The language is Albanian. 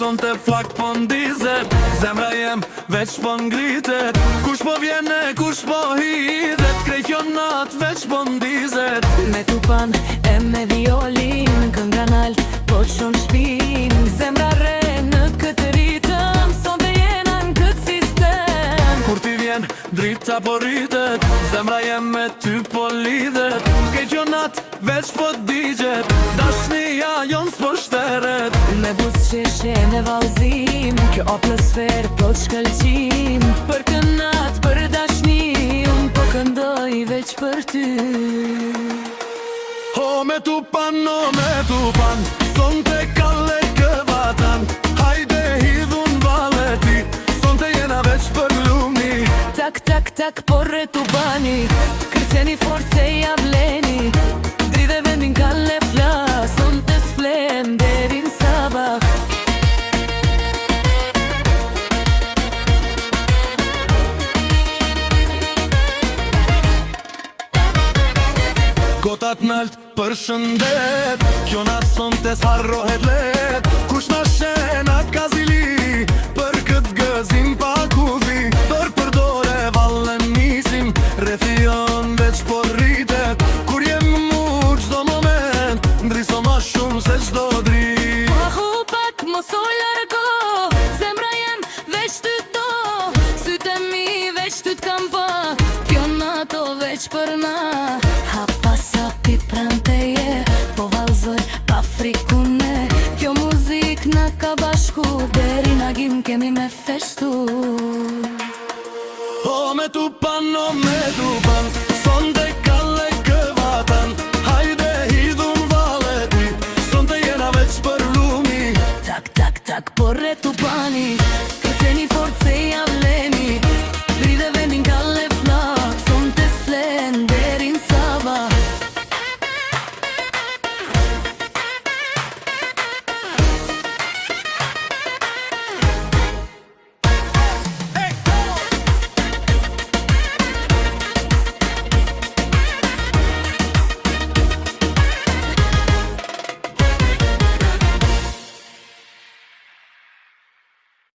son të flak po ndizet, zemra jem veç po ngritet. Kush po vjene, kush po hidhet, krejt jo nat veç po ndizet. Me tupan e me violin, kënga nalt po qon shpin. Zemra re në këtë ritëm, son të jena në këtë sistem. Kur ti vjen, drita po rritet, zemra jem me ty po lidhet. Krejt jo nat veç po digjet, dashnia jon s'po shteret. Me buzëqeshje me valzim, kjo aplosfer po t'shkëlqim. Për kënat, për dashni, unë po këndoj veç për ty. O me tupan, son të kalle këvatan. Hajde hidhun valeti, son të jena veç për lumi. Tak, tak, tak, porre tu bani, kërceni force i avleni. Dridhe vendin kalle flas, son të s'flem derin sabah. Gotat nalt për shëndet, kjo natë son të s'harrohet let. Kush na shen atë kazili, për këtë gëzim pa kufi. Për përdore vallen nisim, refion veç po rritet. Kur jem mu qdo moment, ndriso ma shumë se qdo drit. Pahu pak mos o largo, zemra jem veç ty do. Sytë e mi veç ty t'kam pa, kjo nato veç për na. Hapa sapi pranteje, po valzoj pa frikune. Kjo muzik na ka bashku, deri na gjim kemi me festu. O me tupan, son të kalle këvatan. Hajde hidhun valeti, son të jena veç për lumi. Tak, tak, tak, porre tu bani,